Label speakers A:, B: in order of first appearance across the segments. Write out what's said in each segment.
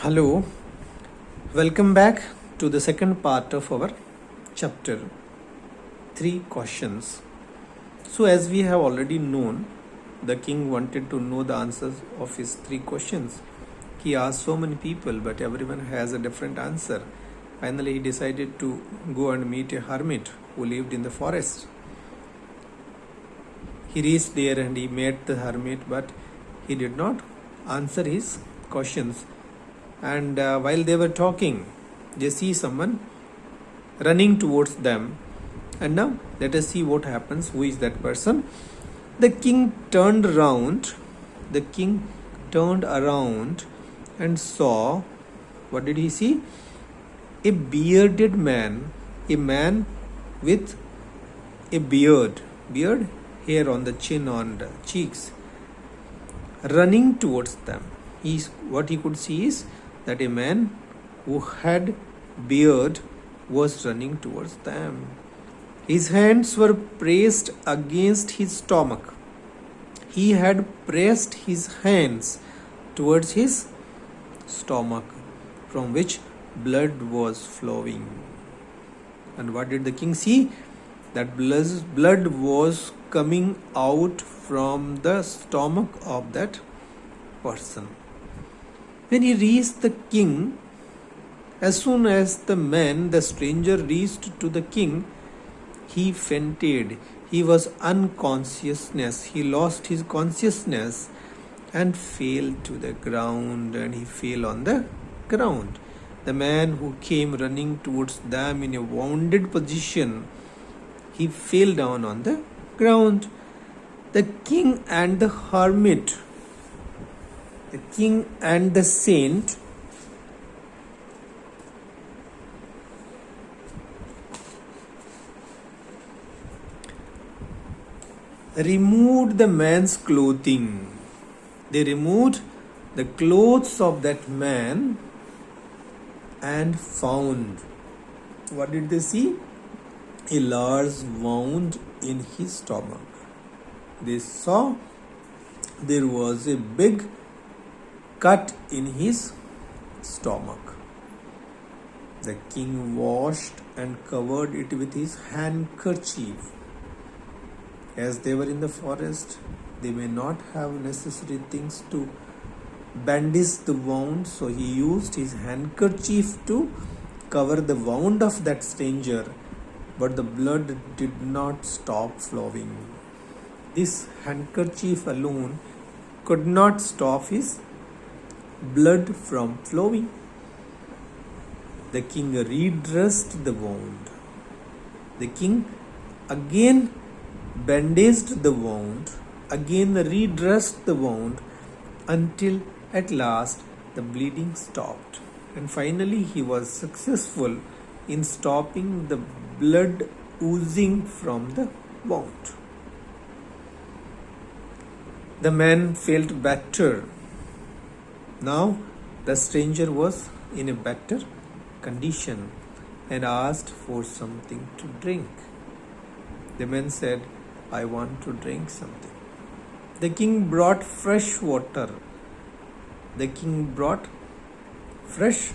A: Hello, welcome back to the second part of our chapter. Three questions. So, as we have already known, the king wanted to know the answers of his three questions. He asked so many people, but everyone has a different answer. Finally, he decided to go and meet a hermit who lived in the forest. He reached there and he met the hermit, but he did not answer his questions. And while they were talking, they see someone running towards them. And now let us see what happens. Who is that person? The king turned around. The king turned around and saw, what did he see? A bearded man, a man with a beard, hair on the chin, on the cheeks, running towards them. What he could see is that a man who had beard was running towards them. His hands were pressed against his stomach. He had pressed his hands towards his stomach, from which blood was flowing. And what did the king see? That blood was coming out from the stomach of that person. When he reached the king, as soon as the stranger reached to the king, he fainted. He was unconsciousness. He lost his consciousness and fell to the ground, and he fell on the ground. The man who came running towards them in a wounded position, he fell down on the ground. The king and the hermit, the king and the saint, removed the man's clothing. They removed the clothes of that man and found, what did they see? A large wound in his stomach. They saw there was a big cut in his stomach. The king washed and covered it with his handkerchief. As they were in the forest, they may not have necessary things to bandage the wound, so he used his handkerchief to cover the wound of that stranger, but the blood did not stop flowing. This handkerchief alone could not stop his blood from flowing. The king redressed the wound. The king again bandaged the wound, again redressed the wound, until at last the bleeding stopped. And finally he was successful in stopping the blood oozing from the wound. The man felt better. Now the stranger was in a better condition and asked for something to drink. The man said, I want to drink something. The king brought fresh water. The king brought fresh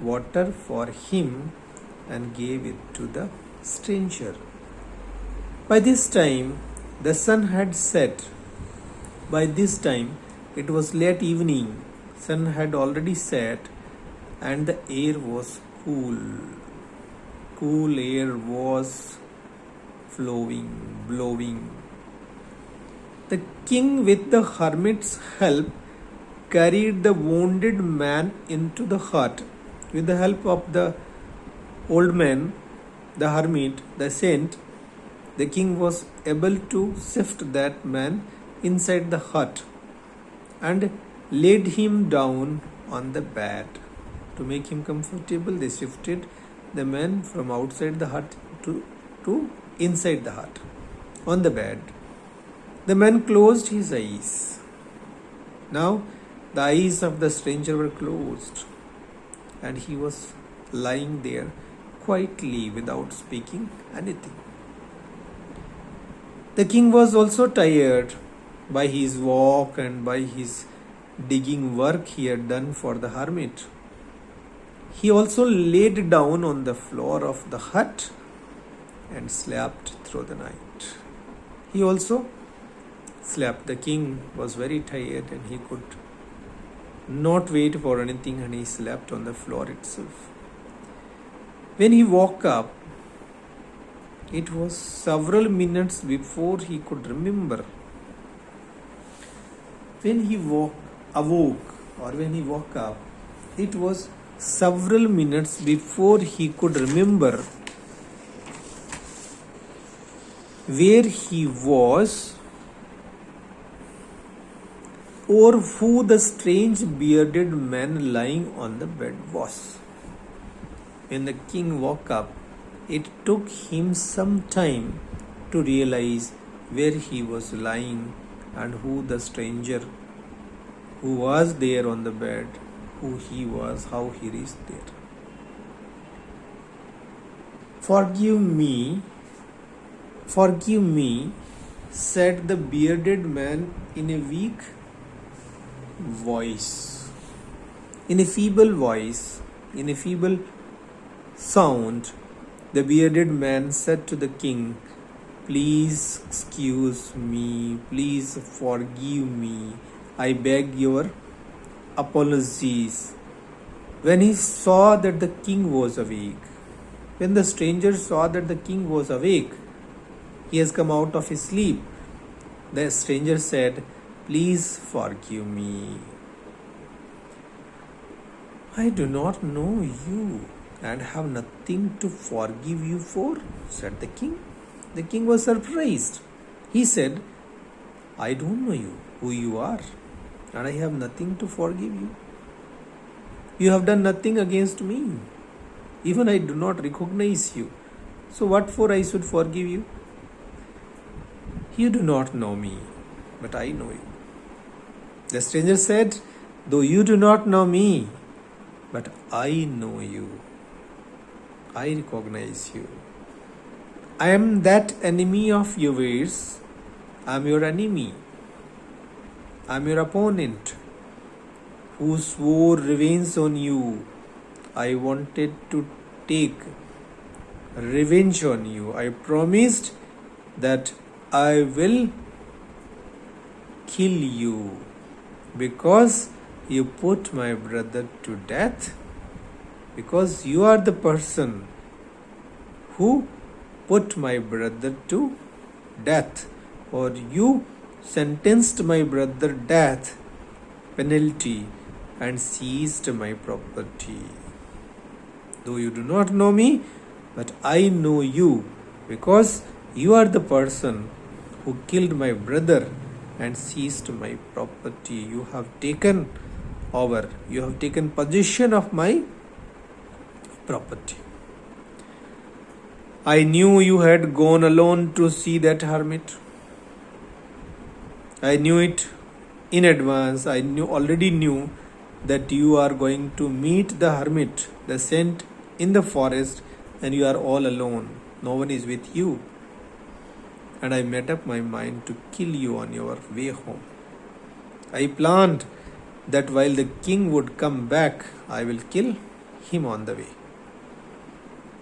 A: water for him and gave it to the stranger. By this time, the sun had set. By this time, it was late evening. Sun had already set, and the air was cool. Cool air was blowing. The king, with the hermit's help, carried the wounded man into the hut. With the help of the old man, the hermit, the saint, the king was able to shift that man inside the hut and laid him down on the bed. To make him comfortable, they shifted the man from outside the hut to inside the hut on the bed. The man closed his eyes. Now the eyes of the stranger were closed, and he was lying there quietly without speaking anything. The king was also tired by his walk and by his digging work he had done for the hermit. He also laid down on the floor of the hut and slept through the night. He also slept. The king was very tired and he could not wait for anything, and he slept on the floor itself. When he woke up, it was several minutes before he could remember. When he awoke, or when he woke up, it was several minutes before he could remember where he was or who the strange bearded man lying on the bed was. When the king woke up, it took him some time to realize where he was lying and who the stranger who was there on the bed, who he was, how he reached there. Forgive me, said the bearded man in a weak voice, in a feeble sound. The bearded man said to the king, "Please excuse me, please forgive me, I beg your apologies." When he saw that the king was awake, when the stranger saw that the king was awake, he has come out of his sleep, the stranger said, "Please forgive me. I do not know you and have nothing to forgive you for," said the king. The king was surprised. He said, "I don't know you, who you are, and I have nothing to forgive you. You have done nothing against me. Even I do not recognize you. So what for I should forgive you? You do not know me, but I know you." The stranger said, "Though you do not know me, but I know you. I recognize you. I am that enemy of yours. I am your enemy. I am your opponent who swore revenge on you. I wanted to take revenge on you. I promised that I will kill you because you put my brother to death, because you are the person who put my brother to death, or you sentenced my brother death penalty and seized my property. Though you do not know me, but I know you, because you are the person who killed my brother and seized my property. You have taken possession of my property. I knew you had gone alone to see that hermit. I knew it in advance. I already knew that you are going to meet the hermit, the saint in the forest, and you are all alone. No one is with you. And I made up my mind to kill you on your way home. I planned that while the king would come back, I will kill him on the way.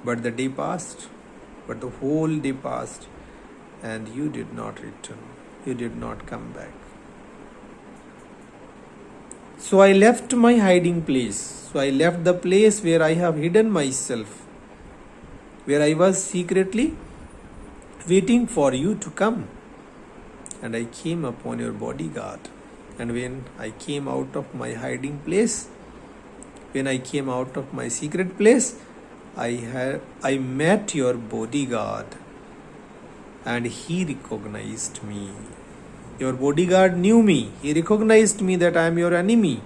A: But the day passed, but the whole day passed, and you did not return. You did not come back. So I left my hiding place. So I left the place where I have hidden myself, where I was secretly waiting for you to come. And I came upon your bodyguard. And when I came out of my hiding place, when I came out of my secret place, I met your bodyguard, and he recognized me. Your bodyguard knew me. He recognized me that I am your enemy,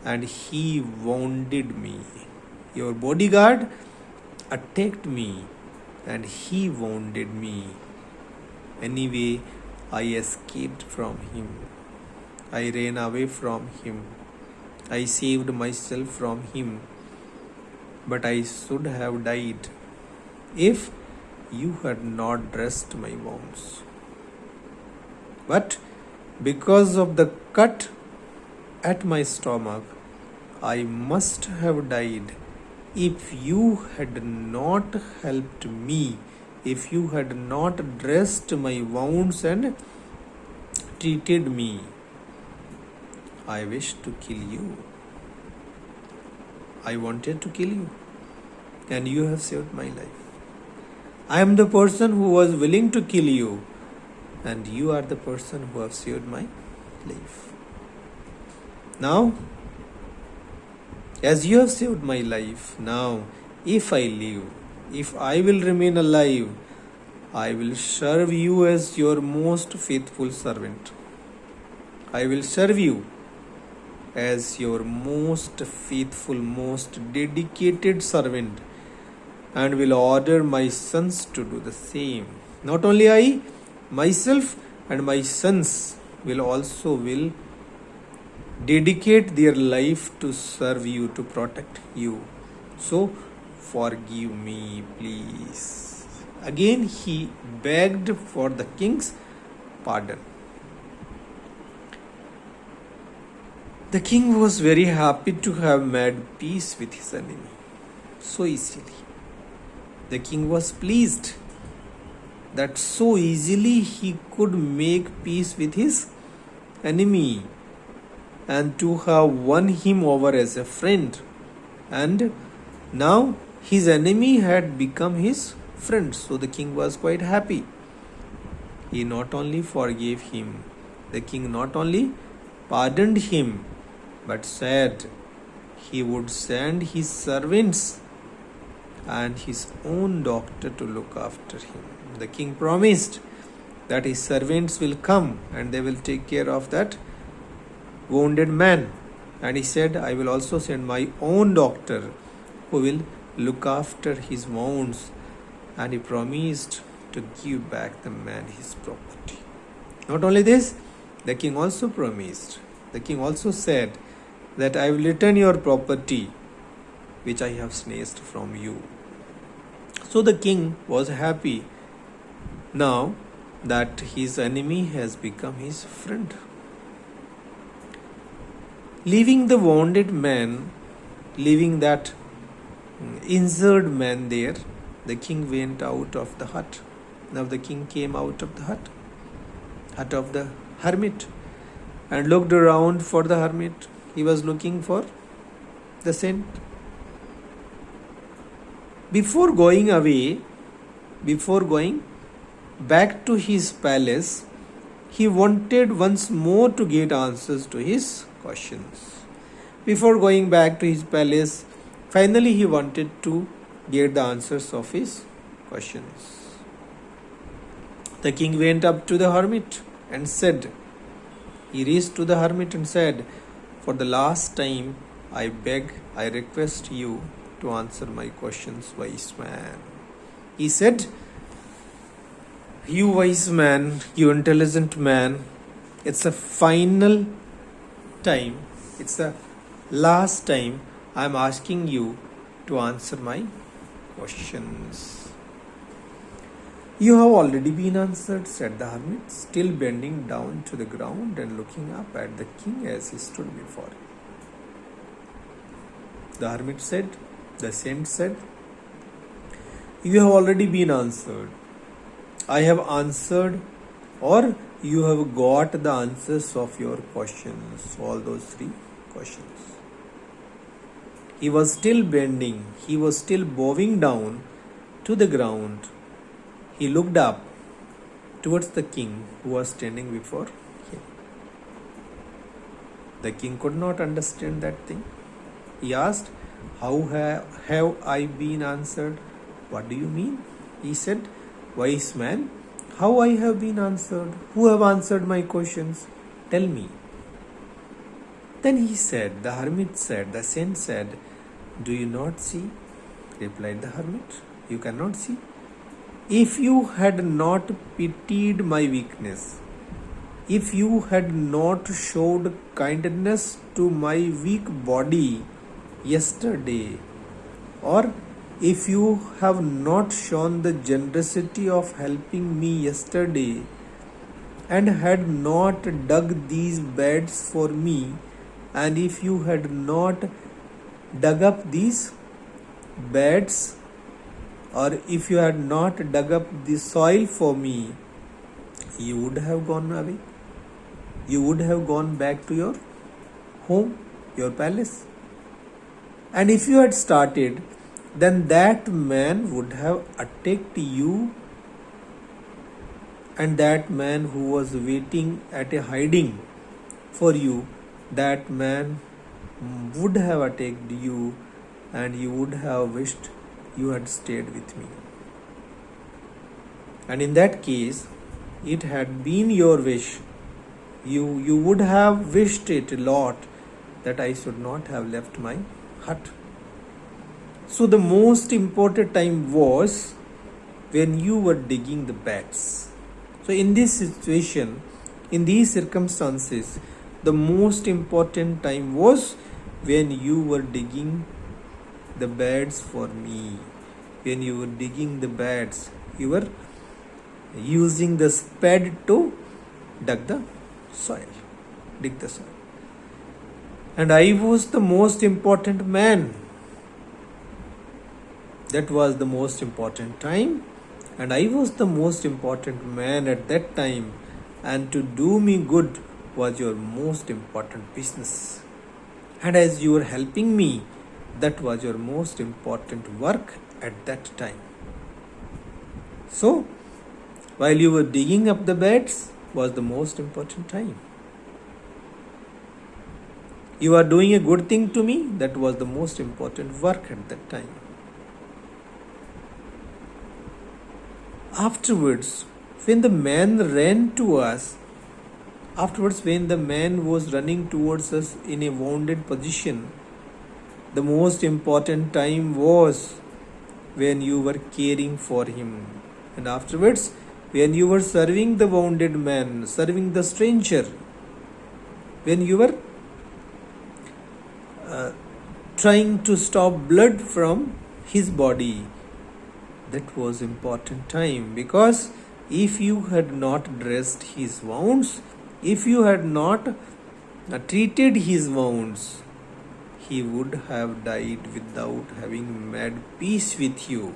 A: and he wounded me. Your bodyguard attacked me, and he wounded me. Anyway, I escaped from him. I ran away from him. I saved myself from him. But I should have died if you had not dressed my wounds. But because of the cut at my stomach, I must have died if you had not helped me, if you had not dressed my wounds and treated me, I wish to kill you. I wanted to kill you, and you have saved my life. I am the person who was willing to kill you, and you are the person who have saved my life. Now, as you have saved my life, now if I live, if I will remain alive, I will serve you as your most faithful servant. I will serve you as your most faithful, most dedicated servant, and will order my sons to do the same. Not only I, myself and my sons will dedicate their life to serve you, to protect you. So forgive me, please. Again he begged for the king's pardon. The king was very happy to have made peace with his enemy so easily. The king was pleased that so easily he could make peace with his enemy and to have won him over as a friend. And now his enemy had become his friend. So the king was quite happy. He not only forgave him, the king not only pardoned him, but said he would send his servants and his own doctor to look after him. The king promised that his servants will come and they will take care of that wounded man. And he said, I will also send my own doctor who will look after his wounds. And he promised to give back the man his property. Not only this, the king also promised, the king also said that I will return your property which I have snatched from you. So the king was happy now that his enemy has become his friend. Leaving the wounded man, leaving that injured man there, the king went out of the hut. Now the king came out of the hut of the hermit, and looked around for the hermit. He was looking for the saint. Before going away, before going back to his palace, he wanted once more to get answers to his questions. Before going back to his palace, finally he wanted to get the answers of his questions. The king went up to the hermit and said, he reached to the hermit and said, for the last time, I beg, I request you to answer my questions, wise man. He said, you wise man, you intelligent man, it's a final time, it's the last time I am asking you to answer my questions. You have already been answered, said the hermit, still bending down to the ground and looking up at the king as he stood before him. The hermit said, the saint said, you have already been answered. I have answered, or you have got the answers of your questions, all those three questions. He was still bending, he was still bowing down to the ground. He looked up towards the king who was standing before him. The king could not understand that thing. He asked, how have I been answered? What do you mean? He said, wise man, how I have been answered? Who have answered my questions? Tell me. Then he said, the hermit said, the saint said, do you not see? Replied the hermit, you cannot see. If you had not pitied my weakness, if you had not showed kindness to my weak body yesterday, or if you have not shown the generosity of helping me yesterday, and had not dug these beds for me, and if you had not dug up these beds, or if you had not dug up the soil for me, you would have gone away. You would have gone back to your home, your palace. And if you had started, then that man would have attacked you, and that man who was waiting at a hiding for you, that man would have attacked you, and you would have wished you had stayed with me. And in that case, it had been your wish. You would have wished it a lot that I should not have left my hut. So the most important time was when you were digging the beds. So in this situation, in these circumstances, the most important time was when you were digging the beds for me. When you were digging the beds, you were using the spade to dig the soil. And I was the most important man. That was the most important time, and I was the most important man at that time, and to do me good was your most important business. And as you were helping me, that was your most important work at that time. So, while you were digging up the beds was the most important time. You are doing a good thing to me, that was the most important work at that time. Afterwards, when the man was running towards us in a wounded position, the most important time was when you were caring for him. And afterwards, when you were serving the wounded man, serving the stranger, when you were trying to stop blood from his body, that was important time, because if you had not dressed his wounds, if you had not treated his wounds, he would have died without having made peace with you.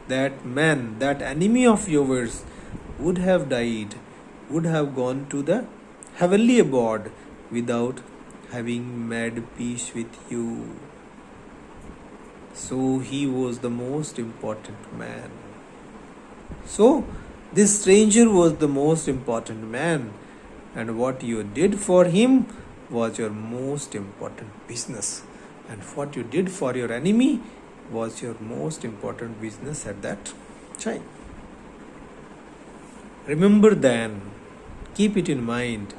A: That man, that enemy of yours, would have died, would have gone to the heavenly abode without having made peace with you. So he was the most important man. So this stranger was the most important man, and what you did for him was your most important business, and what you did for your enemy was your most important business at that time. Remember then, keep it in mind,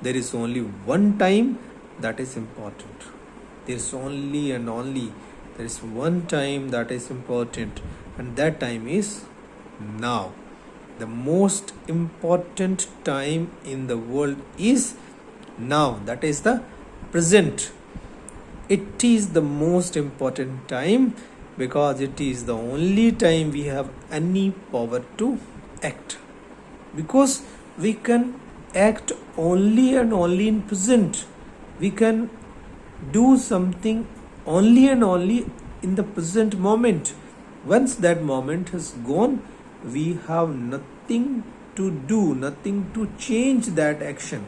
A: there is only one time that is important. There is one time that is important, and that time is now. The most important time in the world is now. That is the present. It is the most important time because it is the only time we have any power to act. Because we can act only and only in present. We can do something only and only in the present moment. Once that moment has gone, we have nothing to do, nothing to change that action.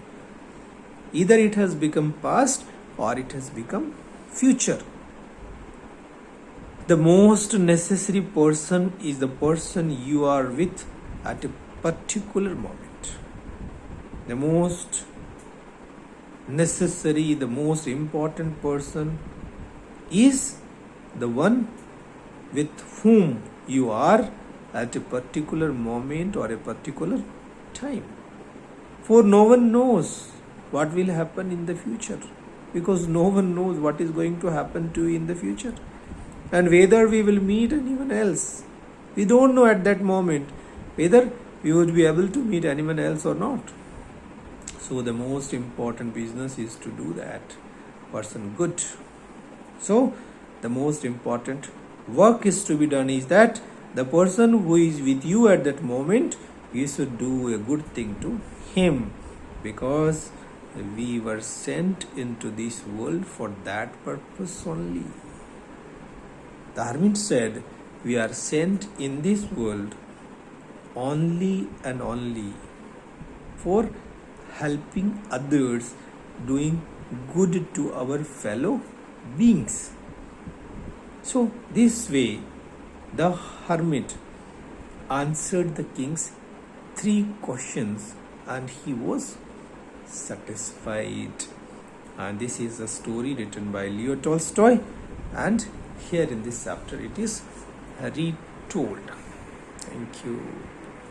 A: Either it has become past or it has become future. The most necessary person is the person you are with at a particular moment. The most necessary, the most important person is the one with whom you are at a particular moment or a particular time. For no one knows what will happen in the future, because no one knows what is going to happen to you in the future, and whether we will meet anyone else. We don't know at that moment whether we would be able to meet anyone else or not. So the most important business is to do that person good. So the most important work is to be done is that the person who is with you at that moment, you should do a good thing to him, because we were sent into this world for that purpose only. The hermit said, "We are sent in this world only and only for helping others, doing good to our fellow beings." So, this way, the hermit answered the king's 3 questions and he was satisfied. And this is a story written by Leo Tolstoy, and here in this chapter it is retold. Thank you.